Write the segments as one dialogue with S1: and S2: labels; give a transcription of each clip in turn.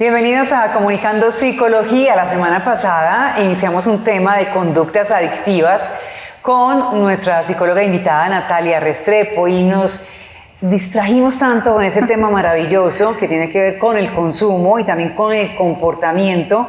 S1: Bienvenidos a Comunicando Psicología. La semana pasada iniciamos un tema de conductas adictivas con nuestra psicóloga invitada Natalia Restrepo y nos distrajimos tanto con ese tema maravilloso que tiene que ver con el consumo y también con el comportamiento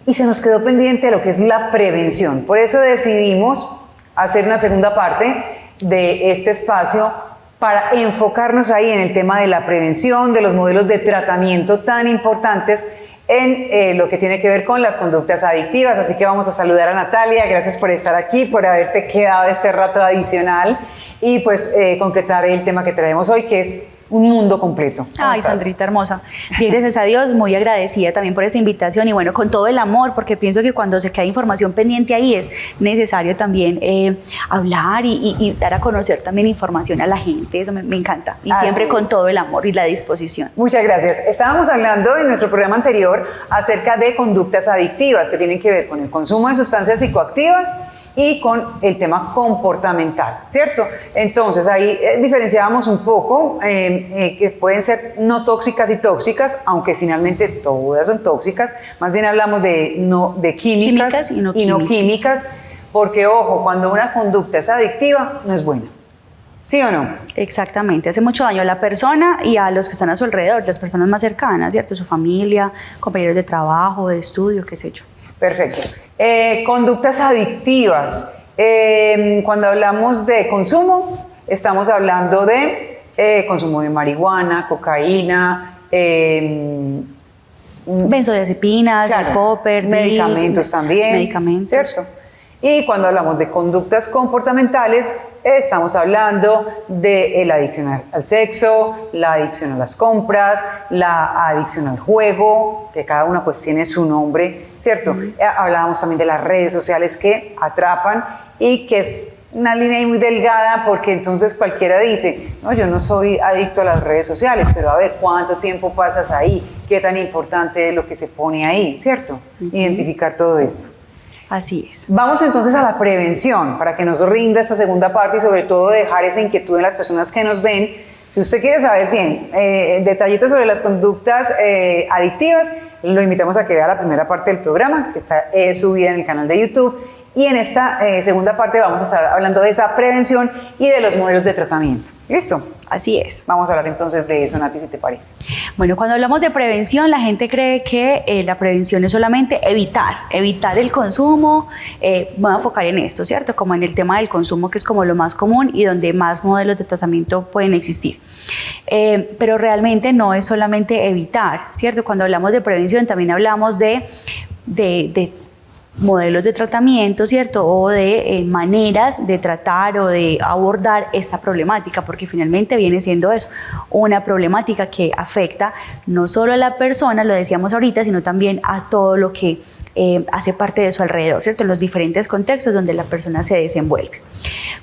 S1: y se nos quedó pendiente lo que es la prevención. Por eso decidimos hacer una segunda parte de este espacio para enfocarnos ahí en el tema de la prevención, de los modelos de tratamiento tan importantes en lo que tiene que ver con las conductas adictivas. Así que vamos a saludar a Natalia. Gracias por estar aquí, por haberte quedado este rato adicional y pues concretar el tema que traemos hoy, que es un mundo completo.
S2: Ay,
S1: estás?
S2: Sandrita hermosa. Bien, gracias a Dios, muy agradecida también por esta invitación y bueno, con todo el amor, porque pienso que cuando se queda información pendiente ahí es necesario también hablar y dar a conocer también información a la gente. Eso me encanta. Y siempre con todo el amor y la disposición.
S1: Muchas gracias. Estábamos hablando en nuestro programa anterior acerca de conductas adictivas que tienen que ver con el consumo de sustancias psicoactivas y con el tema comportamental, ¿cierto? Entonces ahí diferenciábamos un poco que pueden ser no tóxicas y tóxicas, aunque finalmente todas son tóxicas. Más bien hablamos de químicas y no químicas, porque ojo, cuando una conducta es adictiva no es buena. ¿Sí o no?
S2: Exactamente, hace mucho daño a la persona y a los que están a su alrededor, las personas más cercanas, ¿cierto? Su familia, compañeros de trabajo, de estudio, qué sé yo.
S1: Perfecto. Conductas adictivas. Cuando hablamos de consumo, estamos hablando de consumo de marihuana, cocaína,
S2: benzodiazepinas,
S1: claro,
S2: el popper,
S1: medicamentos también.
S2: Medicamentos.
S1: ¿Cierto? Y cuando hablamos de conductas comportamentales, estamos hablando de la adicción al sexo, la adicción a las compras, la adicción al juego, que cada una pues tiene su nombre, ¿cierto? Hablábamos también de las redes sociales que atrapan y que es una línea muy delgada porque entonces cualquiera dice, no, yo no soy adicto a las redes sociales, pero a ver, ¿cuánto tiempo pasas ahí? ¿Qué tan importante es lo que se pone ahí? ¿Cierto? Identificar todo esto.
S2: Así es.
S1: Vamos entonces a la prevención, para que nos rinda esta segunda parte y sobre todo dejar esa inquietud en las personas que nos ven. Si usted quiere saber bien detallitos sobre las conductas adictivas, lo invitamos a que vea la primera parte del programa, que está subida en el canal de YouTube. Y en esta segunda parte vamos a estar hablando de esa prevención y de los modelos de tratamiento. ¿Listo?
S2: Así es.
S1: Vamos a hablar entonces de eso, Nati, si te parece.
S2: Bueno, cuando hablamos de prevención, la gente cree que la prevención es solamente evitar el consumo. Voy a enfocar en esto, ¿cierto? Como en el tema del consumo, que es como lo más común y donde más modelos de tratamiento pueden existir. Pero realmente no es solamente evitar, ¿cierto? Cuando hablamos de prevención también hablamos de modelos de tratamiento, ¿cierto? O de maneras de tratar o de abordar esta problemática, porque finalmente viene siendo eso, una problemática que afecta no solo a la persona, lo decíamos ahorita, sino también a todo lo que hace parte de su alrededor, ¿cierto? En los diferentes contextos donde la persona se desenvuelve.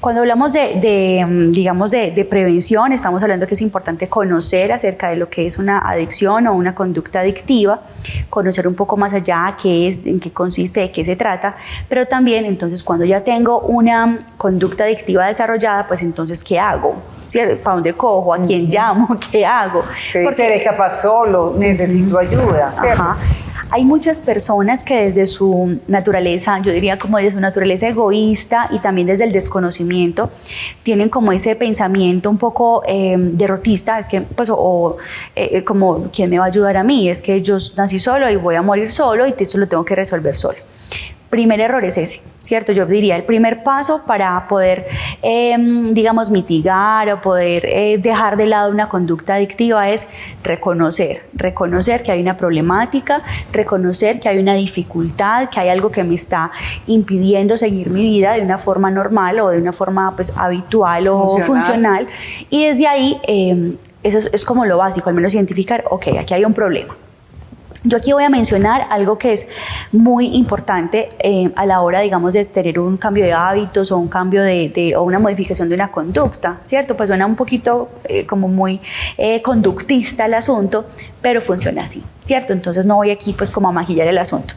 S2: Cuando hablamos de prevención, estamos hablando que es importante conocer acerca de lo que es una adicción o una conducta adictiva, conocer un poco más allá qué es, en qué consiste, de qué se trata, pero también entonces cuando ya tengo una conducta adictiva desarrollada, pues entonces ¿qué hago? ¿Para dónde cojo? ¿A quién llamo? ¿Qué hago?
S1: Porque seré capaz solo, necesito ayuda, ¿cierto?
S2: Ajá. Hay muchas personas que desde su naturaleza, yo diría como desde su naturaleza egoísta y también desde el desconocimiento, tienen como ese pensamiento un poco derrotista, es que pues como ¿quién me va a ayudar a mí? Es que yo nací solo y voy a morir solo y esto lo tengo que resolver solo. Primer error es ese, ¿cierto? Yo diría el primer paso para poder, mitigar o poder dejar de lado una conducta adictiva es reconocer que hay una problemática, reconocer que hay una dificultad, que hay algo que me está impidiendo seguir mi vida de una forma normal o de una forma pues habitual o funcional. Y desde ahí, eso es como lo básico, al menos identificar, ok, aquí hay un problema. Yo aquí voy a mencionar algo que es muy importante a la hora, digamos, de tener un cambio de hábitos o un cambio o una modificación de una conducta, ¿cierto? Pues suena un poquito como muy conductista el asunto, pero funciona así, ¿cierto? Entonces no voy aquí pues como a maquillar el asunto.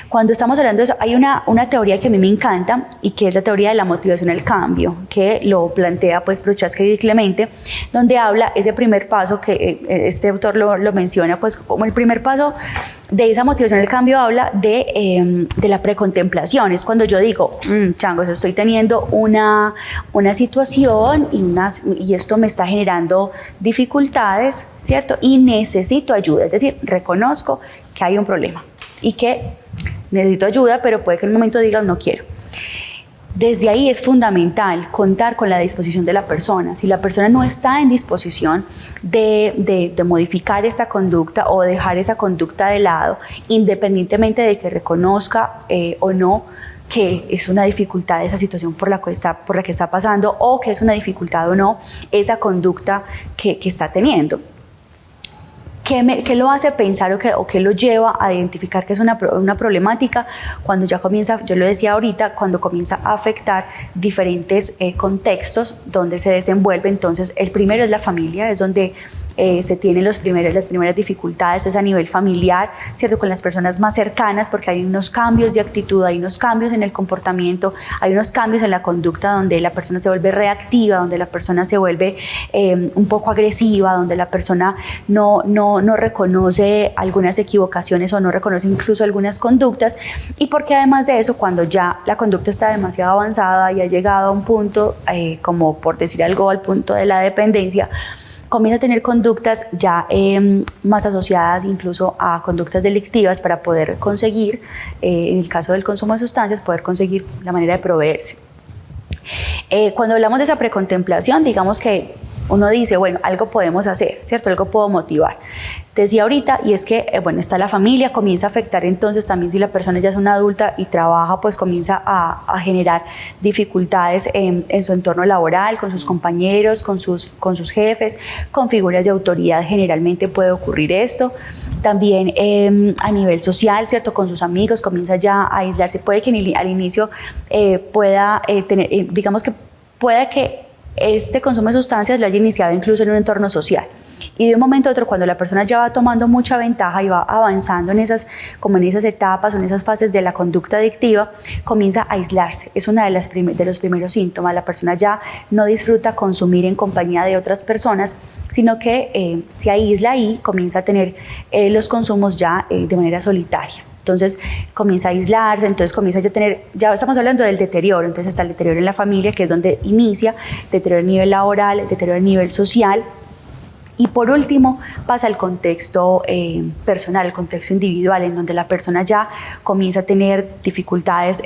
S2: Cuando estamos hablando de eso, hay una teoría que a mí me encanta y que es la teoría de la motivación al cambio, que lo plantea pues Prochaska y Di Clemente, donde habla ese primer paso que este autor lo menciona pues como el primer paso de esa motivación al cambio. Habla de la precontemplación. Es cuando yo digo, changos, estoy teniendo una situación y esto me está generando dificultades, ¿cierto? Y necesito ayuda, es decir, reconozco que hay un problema y que necesito ayuda, pero puede que en un momento diga no quiero. Desde ahí es fundamental contar con la disposición de la persona. Si la persona no está en disposición de modificar esta conducta o dejar esa conducta de lado, independientemente de que reconozca o no que es una dificultad esa situación por la que está pasando, o que es una dificultad o no esa conducta que está teniendo. ¿Qué lo hace pensar o qué lo lleva a identificar que es una problemática? Cuando ya comienza, yo lo decía ahorita, cuando comienza a afectar diferentes contextos donde se desenvuelve. Entonces, el primero es la familia, es donde se tienen las primeras dificultades, es a nivel familiar, ¿cierto? Con las personas más cercanas, porque hay unos cambios de actitud, hay unos cambios en el comportamiento, hay unos cambios en la conducta donde la persona se vuelve reactiva, donde la persona se vuelve un poco agresiva, donde la persona no reconoce algunas equivocaciones o no reconoce incluso algunas conductas. Y porque además de eso, cuando ya la conducta está demasiado avanzada y ha llegado a un punto, como por decir algo, al punto de la dependencia, comienza a tener conductas ya más asociadas incluso a conductas delictivas para poder conseguir, en el caso del consumo de sustancias, poder conseguir la manera de proveerse. Cuando hablamos de esa precontemplación, digamos que uno dice, bueno, algo podemos hacer, ¿cierto? Algo puedo motivar. Decía ahorita, y es que, bueno, está la familia, comienza a afectar entonces también si la persona ya es una adulta y trabaja, pues comienza a generar dificultades en su entorno laboral, con sus compañeros, con sus jefes, con figuras de autoridad. Generalmente puede ocurrir esto. También a nivel social, ¿cierto? Con sus amigos, comienza ya a aislarse. Puede que al inicio pueda tener, digamos que pueda que este consumo de sustancias lo haya iniciado incluso en un entorno social. Y de un momento a otro, cuando la persona ya va tomando mucha ventaja y va avanzando en esas etapas o en esas fases de la conducta adictiva, comienza a aislarse. Es una de los primeros síntomas. La persona ya no disfruta consumir en compañía de otras personas, sino que se aísla y comienza a tener los consumos ya de manera solitaria. Entonces comienza a aislarse, entonces comienza ya estamos hablando del deterioro. Entonces está el deterioro en la familia, que es donde inicia, deterioro a nivel laboral, deterioro a nivel social. Y por último pasa el contexto personal, el contexto individual, en donde la persona ya comienza a tener dificultades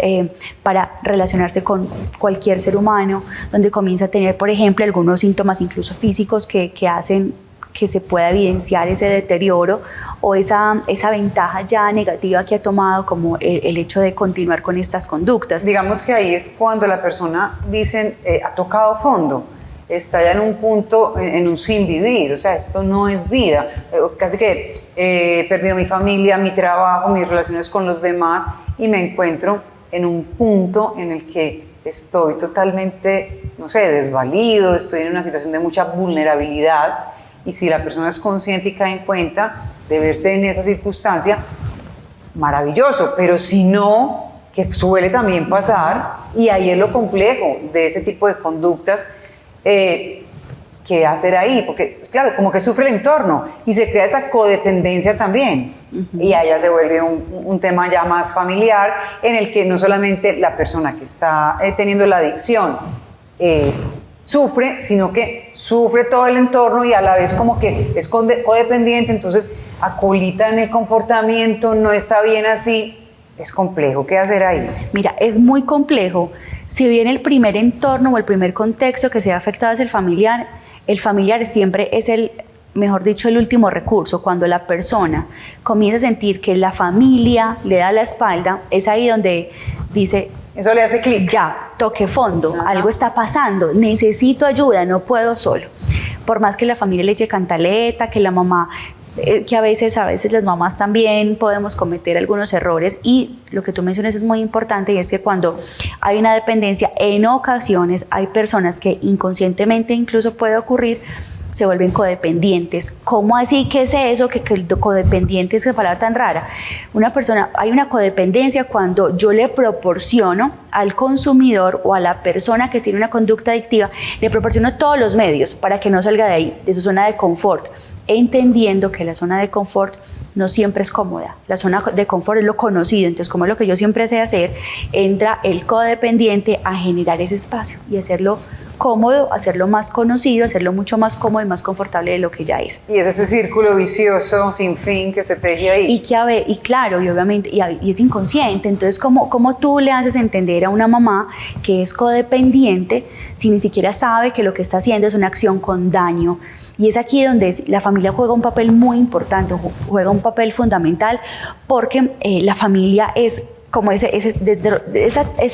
S2: para relacionarse con cualquier ser humano, donde comienza a tener, por ejemplo, algunos síntomas incluso físicos que hacen que se pueda evidenciar ese deterioro o esa ventaja ya negativa que ha tomado, como el hecho de continuar con estas conductas.
S1: Digamos que ahí es cuando la persona, dicen, ha tocado fondo, está ya en un punto, en un sin vivir, o sea, esto no es vida, casi que he perdido mi familia, mi trabajo, mis relaciones con los demás y me encuentro en un punto en el que estoy totalmente, no sé, desvalido, estoy en una situación de mucha vulnerabilidad. Y si la persona es consciente y cae en cuenta de verse en esa circunstancia, maravilloso, pero si no, que suele también pasar, y ahí es lo complejo de ese tipo de conductas, ¿qué hacer ahí? Porque, claro, como que sufre el entorno y se crea esa codependencia también. Y allá se vuelve un tema ya más familiar, en el que no solamente la persona que está teniendo la adicción sufre, sino que sufre todo el entorno y a la vez como que es codependiente, entonces acolita en el comportamiento, no está bien así. Es complejo. ¿Qué hacer ahí?
S2: Mira, es muy complejo. Si bien el primer entorno o el primer contexto que se ve afectado es el familiar siempre es mejor dicho, el último recurso. Cuando la persona comienza a sentir que la familia le da la espalda, es ahí donde dice,
S1: eso le hace clic.
S2: Ya, toqué fondo,
S1: Ajá.
S2: Algo está pasando, necesito ayuda, no puedo solo. Por más que la familia le eche cantaleta, que la mamá, que a veces las mamás también podemos cometer algunos errores, y lo que tú mencionas es muy importante, y es que cuando hay una dependencia, en ocasiones hay personas que inconscientemente incluso puede ocurrir, se vuelven codependientes. ¿Cómo así? ¿Qué es eso? Que el codependiente es una palabra tan rara. Hay una codependencia cuando yo le proporciono al consumidor o a la persona que tiene una conducta adictiva, le proporciono todos los medios para que no salga de ahí, de su zona de confort, entendiendo que la zona de confort no siempre es cómoda. La zona de confort es lo conocido, entonces como es lo que yo siempre sé hacer, entra el codependiente a generar ese espacio y hacerlo cómodo, hacerlo más conocido, hacerlo mucho más cómodo y más confortable de lo que ya es.
S1: Y es ese círculo vicioso sin fin que se teje ahí.
S2: Y claro, y obviamente, y es inconsciente. Entonces, ¿cómo tú le haces entender a una mamá que es codependiente si ni siquiera sabe que lo que está haciendo es una acción con daño? Y es aquí donde la familia juega un papel muy importante, juega un papel fundamental, porque la familia es como esa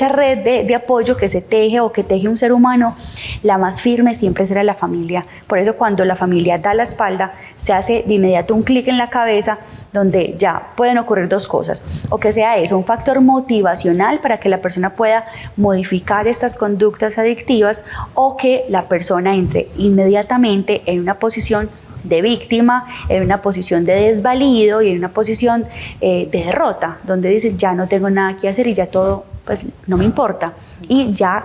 S2: red de apoyo que se teje o que teje un ser humano, la más firme siempre será la familia. Por eso cuando la familia da la espalda, se hace de inmediato un clic en la cabeza donde ya pueden ocurrir dos cosas. O que sea eso, un factor motivacional para que la persona pueda modificar estas conductas adictivas, o que la persona entre inmediatamente en una posición de víctima, en una posición de desvalido y en una posición de derrota, donde dicen ya no tengo nada que hacer y ya todo pues no me importa, y ya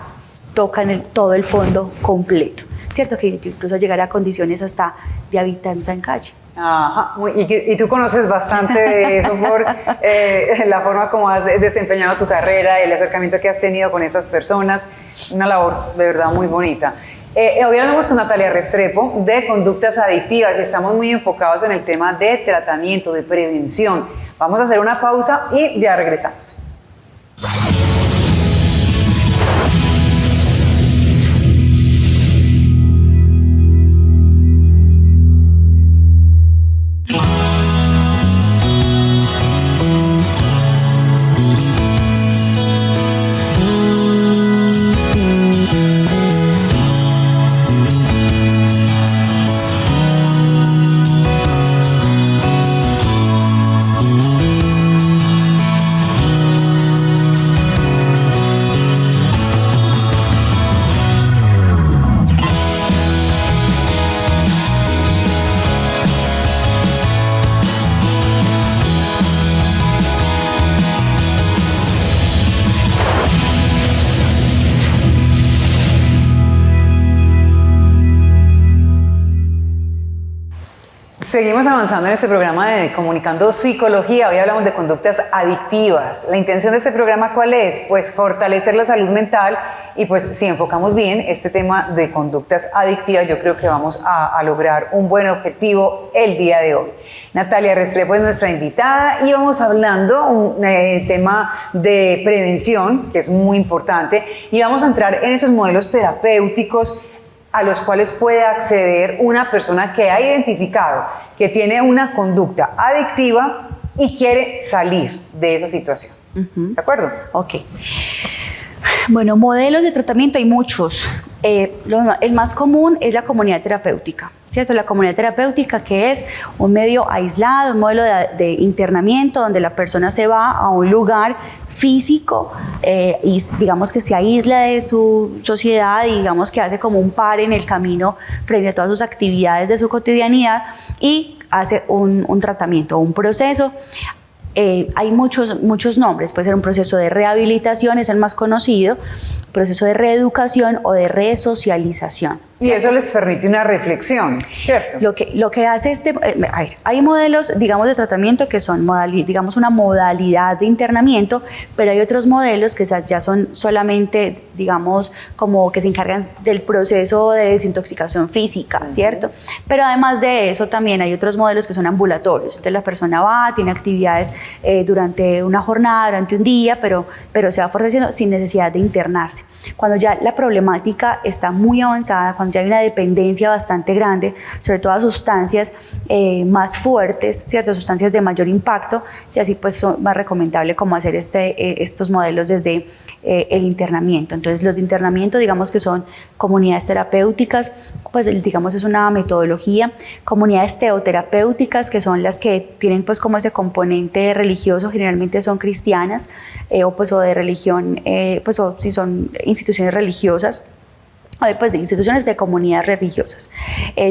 S2: tocan todo el fondo completo, ¿cierto? Que incluso llegar a condiciones hasta de habitanza en calle.
S1: Ajá, y tú conoces bastante de eso por la forma como has desempeñado tu carrera, el acercamiento que has tenido con esas personas, una labor de verdad muy bonita. Hoy hablamos con Natalia Restrepo de conductas adictivas y estamos muy enfocados en el tema de tratamiento, de prevención. Vamos a hacer una pausa y ya regresamos. Seguimos avanzando en este programa de Comunicando Psicología. Hoy hablamos de conductas adictivas. La intención de este programa, ¿cuál es? Pues fortalecer la salud mental, y pues si enfocamos bien este tema de conductas adictivas, yo creo que vamos a lograr un buen objetivo el día de hoy. Natalia Restrepo es nuestra invitada y vamos hablando un tema de prevención, que es muy importante, y vamos a entrar en esos modelos terapéuticos a los cuales puede acceder una persona que ha identificado que tiene una conducta adictiva y quiere salir de esa situación. ¿De acuerdo?
S2: Ok. Bueno, modelos de tratamiento hay muchos. El más común es la comunidad terapéutica, ¿cierto? La comunidad terapéutica, que es un medio aislado, un modelo de internamiento donde la persona se va a un lugar físico y digamos que se aísla de su sociedad y digamos que hace como un par en el camino frente a todas sus actividades de su cotidianidad y hace un tratamiento, un proceso. Hay muchos nombres, puede ser un proceso de rehabilitación, es el más conocido, proceso de reeducación o de resocialización.
S1: Y eso les permite una reflexión, ¿cierto?
S2: Lo que hace a ver, hay modelos, digamos, de tratamiento que son digamos una modalidad de internamiento, pero hay otros modelos que ya son solamente, digamos, como que se encargan del proceso de desintoxicación física, ¿cierto? Pero además de eso también hay otros modelos que son ambulatorios. Entonces la persona va, tiene actividades durante una jornada, durante un día, pero se va fortaleciendo sin necesidad de internarse. Cuando ya la problemática está muy avanzada, cuando ya hay una dependencia bastante grande, sobre todo a sustancias más fuertes, ¿cierto? Sustancias de mayor impacto, ya sí pues son más recomendable como hacer estos modelos desde el internamiento. Entonces los de internamiento digamos que son comunidades terapéuticas, pues digamos es una metodología, comunidades teoterapéuticas que son las que tienen pues como ese componente religioso, generalmente son cristianas o de religión, pues o si son instituciones religiosas. pues de instituciones de comunidades religiosas.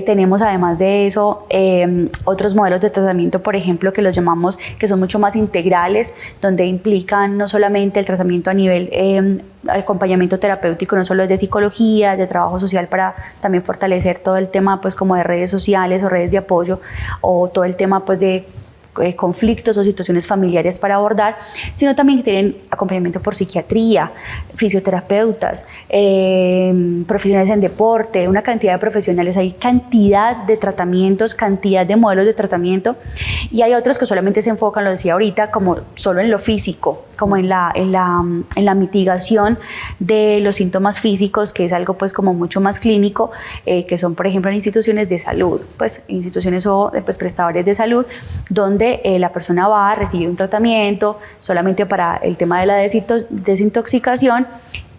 S2: Tenemos además de eso otros modelos de tratamiento, por ejemplo, que los llamamos, que son mucho más integrales, donde implican no solamente el tratamiento a nivel acompañamiento terapéutico, no solo es de psicología, de trabajo social, para también fortalecer todo el tema pues como de redes sociales o redes de apoyo, o todo el tema pues de conflictos o situaciones familiares para abordar, sino también que tienen acompañamiento por psiquiatría, fisioterapeutas, profesionales en deporte, una cantidad de profesionales, hay cantidad de tratamientos, cantidad de modelos de tratamiento, y hay otros que solamente se enfocan, lo decía ahorita, como solo en lo físico, como en la mitigación de los síntomas físicos, que es algo pues como mucho más clínico, que son por ejemplo en instituciones de salud, pues instituciones o pues, prestadores de salud, donde la persona va a recibir un tratamiento solamente para el tema de la desintoxicación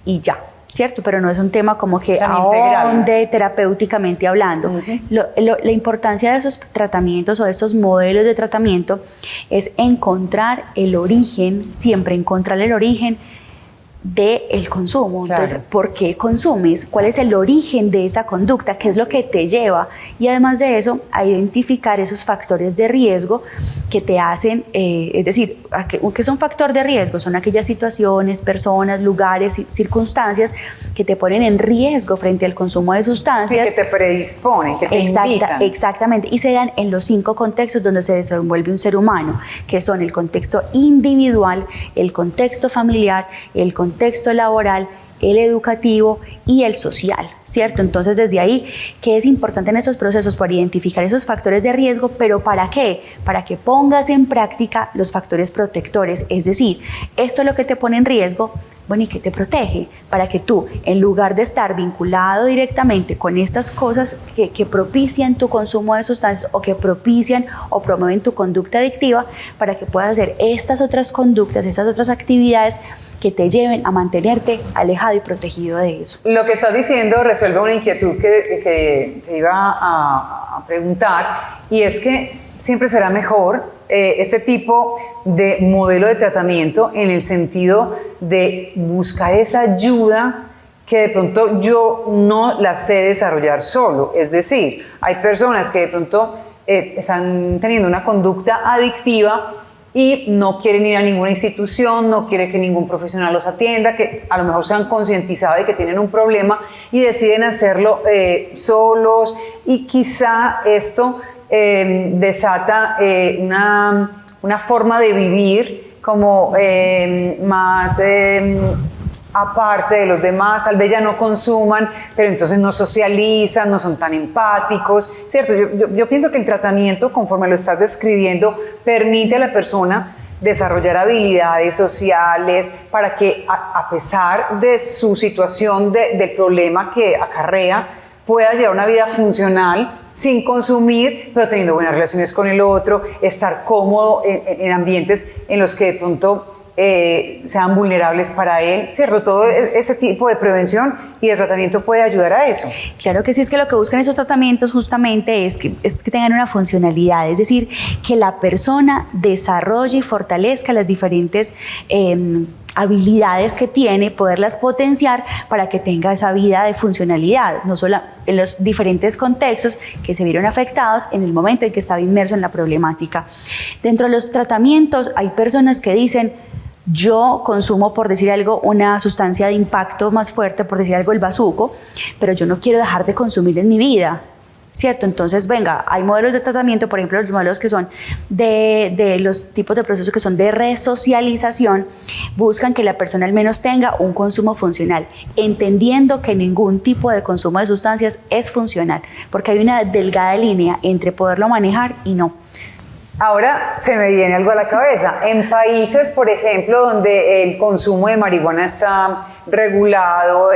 S2: y ya, ¿cierto? Pero no es un tema como que ahonde terapéuticamente hablando. La importancia de esos tratamientos o de esos modelos de tratamiento es encontrar el origen, siempre encontrar el origen del consumo.
S1: Claro.
S2: Entonces, ¿por qué consumes? ¿Cuál es el origen de esa conducta? ¿Qué es lo que te lleva? Y además de eso, a identificar esos factores de riesgo que te hacen, es decir, ¿qué son factor de riesgo? Son aquellas situaciones, personas, lugares, circunstancias que te ponen en riesgo frente al consumo de sustancias.
S1: Sí, que te predisponen, que te invitan.
S2: Exactamente, y se dan en los 5 contextos donde se desenvuelve un ser humano, que son el contexto individual, el contexto familiar, el contexto laboral, el educativo y el social, ¿cierto? Entonces, desde ahí, ¿qué es importante en esos procesos? Para identificar esos factores de riesgo, ¿pero para qué? Para que pongas en práctica los factores protectores, es decir, esto es lo que te pone en riesgo, bueno, ¿y qué te protege? Para que tú, en lugar de estar vinculado directamente con estas cosas que propician tu consumo de sustancias o que propician o promueven tu conducta adictiva, para que puedas hacer estas otras conductas, estas otras actividades que te lleven a mantenerte alejado y protegido de eso.
S1: Lo que estás diciendo resuelve una inquietud que te iba a preguntar, y es que siempre será mejor este tipo de modelo de tratamiento en el sentido de buscar esa ayuda que de pronto yo no la sé desarrollar solo. Es decir, hay personas que de pronto están teniendo una conducta adictiva y no quieren ir a ninguna institución, no quieren que ningún profesional los atienda, que a lo mejor se han concientizado de que tienen un problema y deciden hacerlo solos, y quizá esto desata una forma de vivir como más aparte de los demás. Tal vez ya no consuman, pero entonces no socializan, no son tan empáticos, ¿cierto? Yo pienso que el tratamiento, conforme lo estás describiendo, permite a la persona desarrollar habilidades sociales para que a pesar de su situación del problema que acarrea, pueda llevar una vida funcional sin consumir, pero teniendo buenas relaciones con el otro, estar cómodo en ambientes en los que de pronto sean vulnerables para él, ¿cierto? Todo ese tipo de prevención y de tratamiento puede ayudar a eso.
S2: Claro que sí, es que lo que buscan esos tratamientos justamente es que tengan una funcionalidad, es decir, que la persona desarrolle y fortalezca las diferentes habilidades que tiene, poderlas potenciar para que tenga esa vida de funcionalidad, no solo en los diferentes contextos que se vieron afectados en el momento en que estaba inmerso en la problemática. Dentro de los tratamientos hay personas que dicen: yo consumo, por decir algo, una sustancia de impacto más fuerte, por decir algo, el bazuco, pero yo no quiero dejar de consumir en mi vida, ¿cierto? Entonces, venga, hay modelos de tratamiento, por ejemplo, los modelos que son de los tipos de procesos que son de resocialización, buscan que la persona al menos tenga un consumo funcional, entendiendo que ningún tipo de consumo de sustancias es funcional, porque hay una delgada línea entre poderlo manejar y no.
S1: Ahora se me viene algo a la cabeza. En países, por ejemplo, donde el consumo de marihuana está regulado,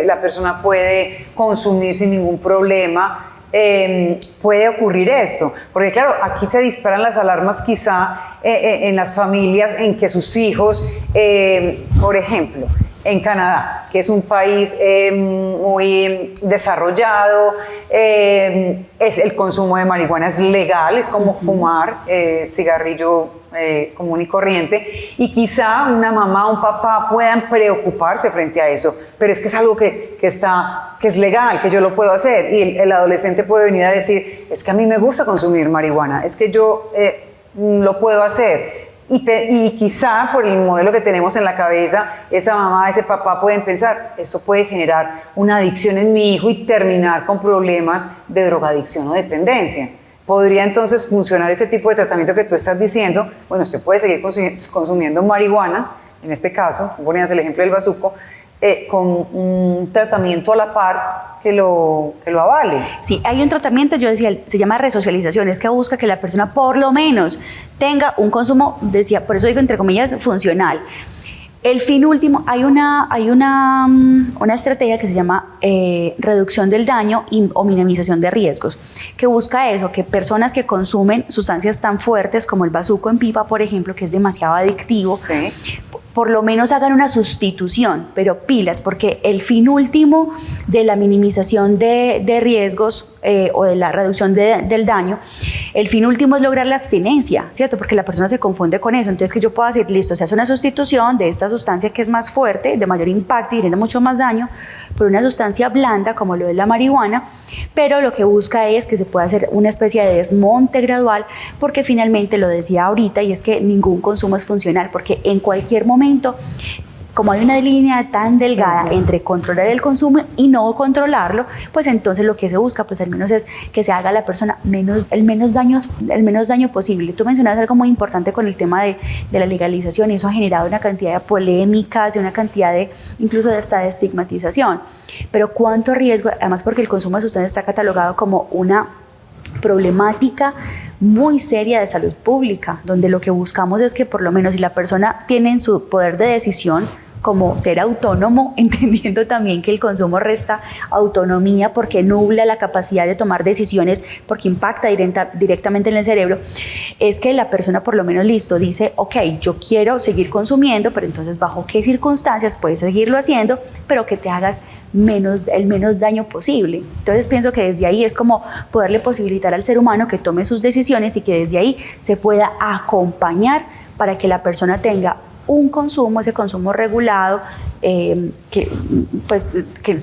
S1: la persona puede consumir sin ningún problema, puede ocurrir esto. Porque claro, aquí se disparan las alarmas quizá en las familias en que sus hijos, por ejemplo, en Canadá, que es un país muy desarrollado, el consumo de marihuana es legal, es como fumar cigarrillo común y corriente, y quizá una mamá o un papá puedan preocuparse frente a eso, pero es que es algo que es legal, que yo lo puedo hacer, y el adolescente puede venir a decir, es que a mí me gusta consumir marihuana, es que yo lo puedo hacer. Y quizá por el modelo que tenemos en la cabeza, esa mamá, ese papá pueden pensar, esto puede generar una adicción en mi hijo y terminar con problemas de drogadicción o dependencia. ¿Podría entonces funcionar ese tipo de tratamiento que tú estás diciendo? Bueno, usted puede seguir consumiendo marihuana, en este caso, ponías el ejemplo del bazuco, con un tratamiento a la par que lo avale.
S2: Sí, hay un tratamiento, yo decía, se llama resocialización, es que busca que la persona por lo menos tenga un consumo, decía, por eso digo entre comillas, funcional. El fin último, hay una estrategia que se llama reducción del daño o minimización de riesgos, que busca eso, que personas que consumen sustancias tan fuertes como el bazuco en pipa, por ejemplo, que es demasiado adictivo, sí, por lo menos hagan una sustitución, pero pilas, porque el fin último de la minimización de riesgos o de la reducción del daño, el fin último es lograr la abstinencia, ¿cierto? Porque la persona se confunde con eso. Entonces, que yo pueda decir, listo, se hace una sustitución de esta sustancia que es más fuerte, de mayor impacto y genera mucho más daño, por una sustancia blanda, como lo es la marihuana, pero lo que busca es que se pueda hacer una especie de desmonte gradual, porque finalmente, lo decía ahorita, y es que ningún consumo es funcional, porque en cualquier momento, como hay una línea tan delgada entre controlar el consumo y no controlarlo, pues entonces lo que se busca, pues al menos es que se haga a la persona el menos daño posible. Tú mencionabas algo muy importante con el tema de la legalización, y eso ha generado una cantidad de polémicas y una cantidad de, incluso hasta de estigmatización. Pero cuánto riesgo, además porque el consumo de sustancias está catalogado como una problemática muy seria de salud pública, donde lo que buscamos es que por lo menos si la persona tiene en su poder de decisión como ser autónomo, entendiendo también que el consumo resta autonomía porque nubla la capacidad de tomar decisiones, porque impacta directamente en el cerebro, es que la persona por lo menos listo dice, ok, yo quiero seguir consumiendo, pero entonces bajo qué circunstancias puedes seguirlo haciendo, pero que te hagas el menos daño posible. Entonces pienso que desde ahí es como poderle posibilitar al ser humano que tome sus decisiones y que desde ahí se pueda acompañar para que la persona tenga un consumo, ese consumo regulado, que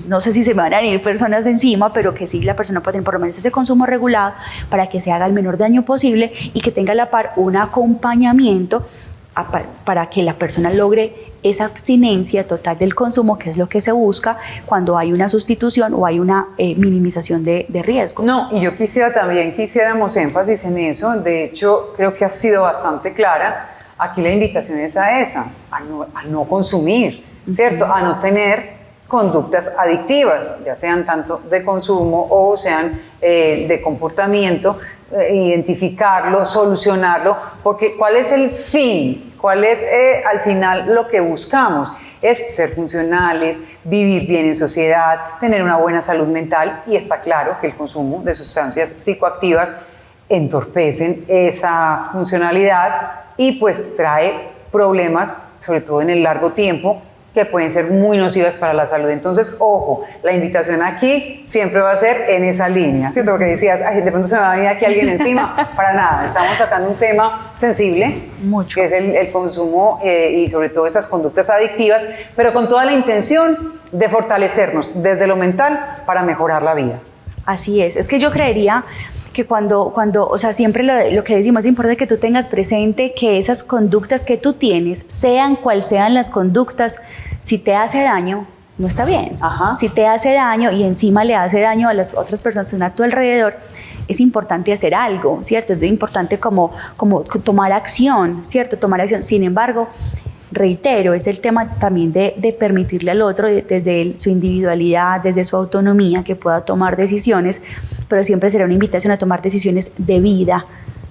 S2: no sé si se me van a ir personas encima, pero que sí la persona puede tener por lo menos ese consumo regulado para que se haga el menor daño posible y que tenga a la par un acompañamiento para que la persona logre esa abstinencia total del consumo, que es lo que se busca cuando hay una sustitución o hay una minimización de riesgos.
S1: No, y yo quisiéramos énfasis en eso. De hecho, creo que ha sido bastante clara. Aquí la invitación es a esa, a no consumir, ¿cierto? A no tener conductas adictivas, ya sean tanto de consumo o sean de comportamiento, identificarlo, solucionarlo, porque ¿cuál es el fin? ¿Cuál es al final lo que buscamos? Es ser funcionales, vivir bien en sociedad, tener una buena salud mental, y está claro que el consumo de sustancias psicoactivas entorpecen esa funcionalidad y pues trae problemas, sobre todo en el largo tiempo, que pueden ser muy nocivas para la salud. Entonces, ojo, la invitación aquí siempre va a ser en esa línea, ¿cierto? Porque decías, ay, de pronto se me va a venir aquí alguien encima. Para nada, estamos sacando un tema sensible, mucho, que es el consumo y sobre todo esas conductas adictivas, pero con toda la intención de fortalecernos desde lo mental para mejorar la vida.
S2: Así es que yo creería que cuando o sea, siempre lo que decimos es importante que tú tengas presente que esas conductas que tú tienes, sean cuales sean las conductas, si te hace daño, no está bien. Ajá. Si te hace daño y encima le hace daño a las otras personas que están a tu alrededor, es importante hacer algo, ¿cierto? Es importante como tomar acción, ¿cierto? Tomar acción. Sin embargo, reitero, es el tema también de permitirle al otro, desde su individualidad, desde su autonomía, que pueda tomar decisiones, pero siempre será una invitación a tomar decisiones de vida,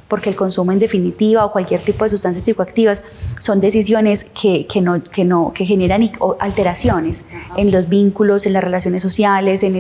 S2: porque el consumo en definitiva o cualquier tipo de sustancias psicoactivas son decisiones que generan alteraciones en los vínculos, en las relaciones sociales, en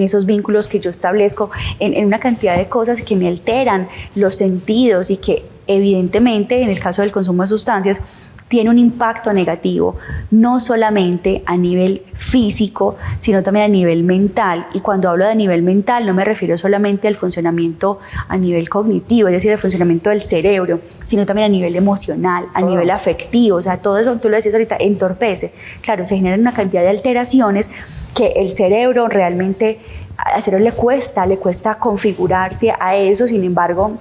S2: esos vínculos que yo establezco, en una cantidad de cosas que me alteran los sentidos y que evidentemente en el caso del consumo de sustancias tiene un impacto negativo, no solamente a nivel físico, sino también a nivel mental. Y cuando hablo de nivel mental, no me refiero solamente al funcionamiento a nivel cognitivo, es decir, al funcionamiento del cerebro, sino también a nivel emocional, a nivel afectivo. O sea, todo eso, tú lo decías ahorita, entorpece. Claro, se generan una cantidad de alteraciones que el cerebro realmente, al cerebro le cuesta configurarse a eso. Sin embargo,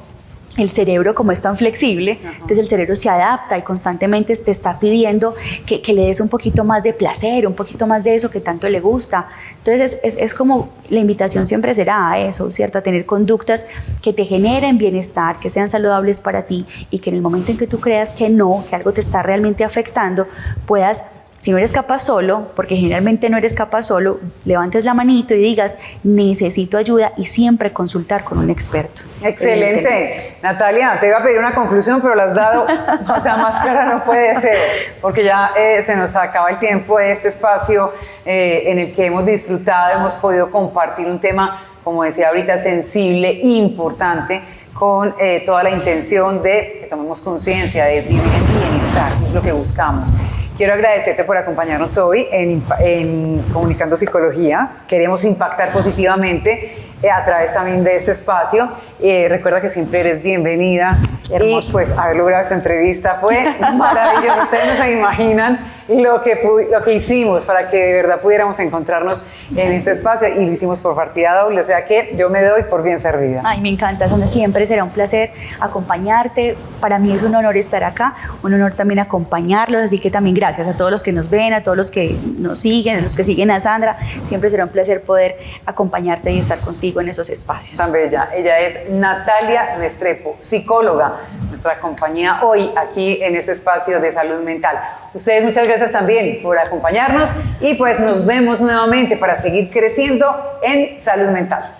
S2: el cerebro, como es tan flexible, entonces el cerebro se adapta y constantemente te está pidiendo que le des un poquito más de placer, un poquito más de eso que tanto le gusta. Entonces es como la invitación siempre será a eso, ¿cierto? A tener conductas que te generen bienestar, que sean saludables para ti y que en el momento en que tú creas que no, que algo te está realmente afectando, puedas, si no eres capaz solo, porque generalmente no eres capaz solo, levantes la manito y digas, necesito ayuda, y siempre consultar con un experto.
S1: Excelente. Natalia, te iba a pedir una conclusión, pero la has dado, o sea, más clara no puede ser, porque ya se nos acaba el tiempo de este espacio en el que hemos disfrutado, hemos podido compartir un tema, como decía ahorita, sensible, importante, con toda la intención de que tomemos conciencia, de vivir en bienestar, que es lo que buscamos. Quiero agradecerte por acompañarnos hoy en Comunicando Psicología. Queremos impactar positivamente a través también de este espacio. Recuerda que siempre eres bienvenida. Hermoso. Y pues haber logrado esta entrevista fue maravilloso. Ustedes no se imaginan lo que hicimos para que de verdad pudiéramos encontrarnos en este espacio, y lo hicimos por partida doble, o sea que yo me doy por bien servida.
S2: Ay, me encanta, Sandra, siempre será un placer acompañarte. Para mí es un honor estar acá, un honor también acompañarlos, así que también gracias a todos los que nos ven, a todos los que nos siguen, a los que siguen a Sandra. Siempre será un placer poder acompañarte y estar contigo en esos espacios.
S1: Tan bella. Ella es Natalia Restrepo, psicóloga, nuestra compañía hoy aquí en este espacio de salud mental. Ustedes, muchas gracias también por acompañarnos, y pues nos vemos nuevamente para seguir creciendo en salud mental.